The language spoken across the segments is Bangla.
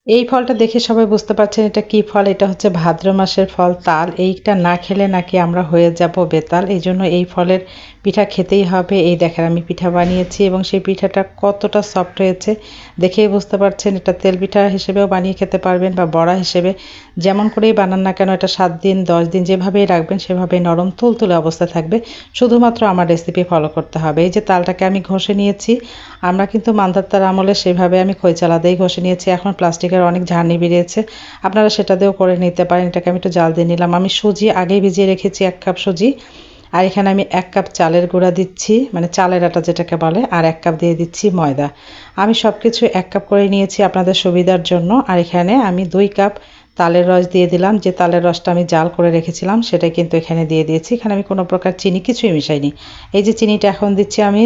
এই ফলটা দেখে সবাই বুঝতে পারছেন এটা কি ফল। এটা হচ্ছে ভাদ্র মাসের ফল তাল। এইটা না খেলে নাকি আমরা হয়ে যাব বেতাল। এই জন্য এই ফলের পিঠা খেতেই হবে। এই দেখেন আমি পিঠা বানিয়েছি এবং সেই পিঠাটা কতটা সফট হয়েছে দেখেই বুঝতে পারছেন। এটা তেল পিঠা হিসেবেও বানিয়ে খেতে পারবেন বা বড়া হিসেবে যেমন করেই বানান না কেন, এটা 7 দিন 10 দিন যেভাবেই রাখবেন সেভাবেই নরম তুলতুলে অবস্থা থাকবে। শুধুমাত্র আমার রেসিপি ফলো করতে হবে। এই যে তালটাকে আমি ঘষে নিয়েছি, আমরা কিন্তু মান্ধাতার আমলে সেভাবে আমি খৈচালা দিয়েই ঘষে নিয়েছি। এখন প্লাস্টিকের অনেক ঝাড়নি বেরিয়েছে, আপনারা সেটা দিয়েও করে নিতে পারেন। এটাকে আমি একটু জাল দিয়ে নিলাম। আমি সুজি আগেই ভিজিয়ে রেখেছি 1 কাপ সুজি, আর এখানে আমি 1 কাপ চালের গুঁড়া দিচ্ছি, মানে চালের আটা যেটাকে বলে, আর 1 কাপ দিয়ে দিচ্ছি ময়দা। আমি সব কিছু 1 কাপ করে নিয়েছি আপনাদের সুবিধার জন্য। আর এখানে আমি 2 কাপ তালের রস দিয়ে দিলাম। যে তালের রসটা আমি জাল করে রেখেছিলাম সেটাই কিন্তু এখানে দিয়ে দিয়েছি। এখানে আমি কোনো প্রকার চিনি কিছুই মিশাইনি। এই যে চিনিটা এখন দিচ্ছি আমি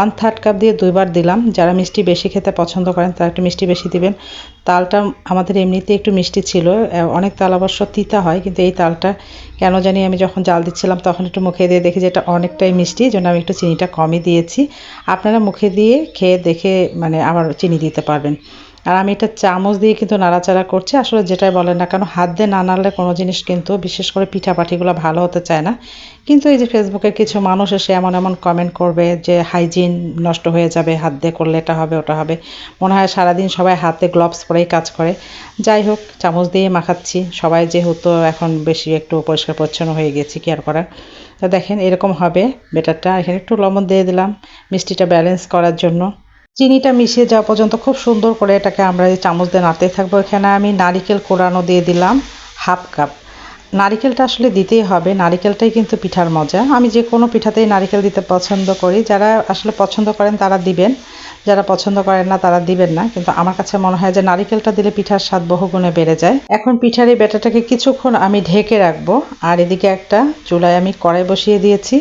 1/3 কাপ দিয়ে 2বার দিলাম। যারা মিষ্টি বেশি খেতে পছন্দ করেন তারা একটু মিষ্টি বেশি দিবেন। তালটা আমাদের এমনিতে একটু মিষ্টি ছিল, অনেক তাল অবশ্য তিতা হয়, কিন্তু এই তালটা কেন জানি আমি যখন জাল দিচ্ছিলাম তখন একটু মুখে দিয়ে দেখি যে এটা অনেকটাই মিষ্টি, এই জন্য আমি একটু চিনিটা কমই দিয়েছি। আপনারা মুখে দিয়ে খেয়ে দেখে মানে আবার চিনি দিতে পারবেন। আর আমি এটা চামচ দিয়ে কিন্তু নাড়াচাড়া করছি। আসলে যেটাই বলেন না কেন, হাত দিয়ে না নাড়লে কোনো জিনিস কিন্তু, বিশেষ করে পিঠাপাঠিগুলো ভালো হতে চায় না। কিন্তু এই যে ফেসবুকের কিছু মানুষ এসে এমন এমন কমেন্ট করবে যে হাইজিন নষ্ট হয়ে যাবে, হাত দিয়ে করলে এটা হবে ওটা হবে। মনে হয় সারাদিন সবাই হাতে গ্লোভস পরেই কাজ করে। যাই হোক, চামচ দিয়ে মাখাচ্ছি। সবাই যেহেতু এখন বেশি একটু পরিষ্কার পরিচ্ছন্ন হয়ে গেছি, কি আর করার। তো দেখেন এরকম হবে বেটারটা। এখানে একটু লবণ দিয়ে দিলাম মিষ্টিটা ব্যালেন্স করার জন্য। চিনিটা মিশিয়ে যাওয়া পর্যন্ত খুব সুন্দর করে এটাকে আমরা এই চামচ দিয়ে নাড়তে থাকবো। এখানে আমি নারিকেল কোড়ানো দিয়ে দিলাম 1/2 কাপ। নারিকেলটা আসলে দিতেই হবে, নারিকেলটাই কিন্তু পিঠার মজা। আমি যে কোনো পিঠাতেই নারিকেল দিতে পছন্দ করি। যারা আসলে পছন্দ করেন তারা দিবেন, যারা পছন্দ করেন না তারা দিবেন না। কিন্তু আমার কাছে মনে হয় যে নারিকেলটা দিলে পিঠার স্বাদ বহুগুণে বেড়ে যায়। এখন পিঠার এই ব্যাটারটাকে কিছুক্ষণ আমি ঢেকে রাখবো। আর এদিকে একটা চুলায় আমি কড়াই বসিয়ে দিয়েছি।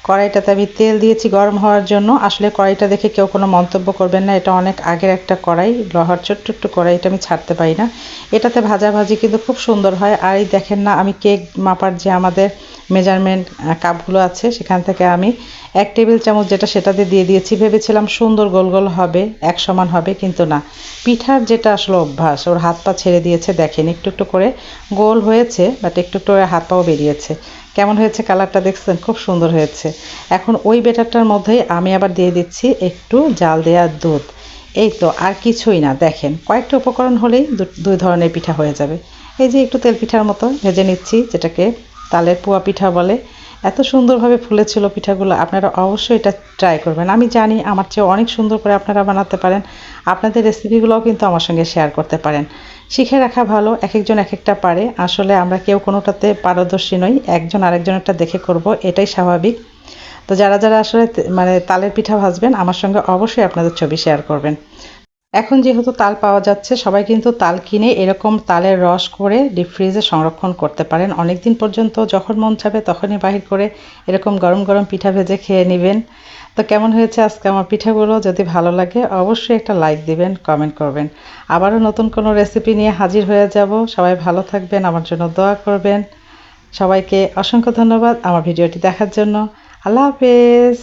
কড়াইটাতে আমি তেল দিয়েছি গরম হওয়ার জন্য। আসলে কড়াইটা দেখে কেউ কোনো মন্তব্য করবেন না, এটা অনেক আগের একটা কড়াই, লোহার ছোট্ট একটু কড়াই, এটা আমি ছাড়তে পারি না। এটাতে ভাজাভাজি কিন্তু খুব সুন্দর হয়। আর এই দেখেন না, আমি কেক মাপার যে আমাদের মেজারমেন্ট কাপগুলো আছে সেখান থেকে আমি 1 টেবিল চামচ যেটা সেটাতে দিয়ে দিয়েছি। ভেবেছিলাম সুন্দর গোল গোল হবে, এক সমান হবে, কিন্তু না। পিঠার যেটা আসলে অভ্যাস, ওর হাত পা ছেড়ে দিয়েছে। দেখেন একটু একটু করে গোল হয়েছে, বাট একটু একটু করে হাত পাও বেরিয়েছে। কেমন হয়েছে কালারটা দেখছেন? খুব সুন্দর হয়েছে। এখন ওই ব্যাটারটার মধ্যেই আমি আবার দিয়ে দিচ্ছি একটু জাল দেওয়া দুধ। এই তো, আর কিছুই না। দেখেন কয়েকটা উপকরণ হলেই দুই ধরনের পিঠা হয়ে যাবে। এই যে একটু তেল পিঠার মতো ভেজে নিচ্ছি, যেটাকে তালের পুয়া পিঠা বলে। এত সুন্দরভাবে ফুলেছিল পিঠাগুলো। আপনারা অবশ্যই এটা ট্রাই করবেন। আমি জানি আমার চেয়ে অনেক সুন্দর করে আপনারা বানাতে পারেন। আপনাদের রেসিপিগুলোও কিন্তু আমার সঙ্গে শেয়ার করতে পারেন। শিখে রাখা ভালো, এক একজন এক একটা পারে। আসলে আমরা কেউ কোনোটাতে পারদর্শী নই, একজন আরেকজনেরটা দেখে করব, এটাই স্বাভাবিক। তো যারা যারা আসলে মানে তালের পিঠা ভাজবেন আমার সঙ্গে অবশ্যই আপনাদের ছবি শেয়ার করবেন। এখন যেহেতু তাল পাওয়া যাচ্ছে, সবাই কিন্তু তাল কিনে এরকম তালের রস করে ডিপ ফ্রিজে সংরক্ষণ করতে পারেন অনেক দিন পর্যন্ত। যখন মন চাবে তখনই বাহির করে এরকম গরম গরম পিঠা ভেজে খেয়ে নেবেন। তো কেমন হয়েছে আজকে আমার পিঠাগুলো? যদি ভালো লাগে অবশ্যই একটা লাইক দিবেন, কমেন্ট করবেন। আবারও নতুন কোনো রেসিপি নিয়ে হাজির হয়ে যাব। সবাই ভালো থাকবেন, আমার জন্য দোয়া করবেন। সবাইকে অসংখ্য ধন্যবাদ আমার ভিডিওটি দেখার জন্য। আল্লাহ হাফেজ।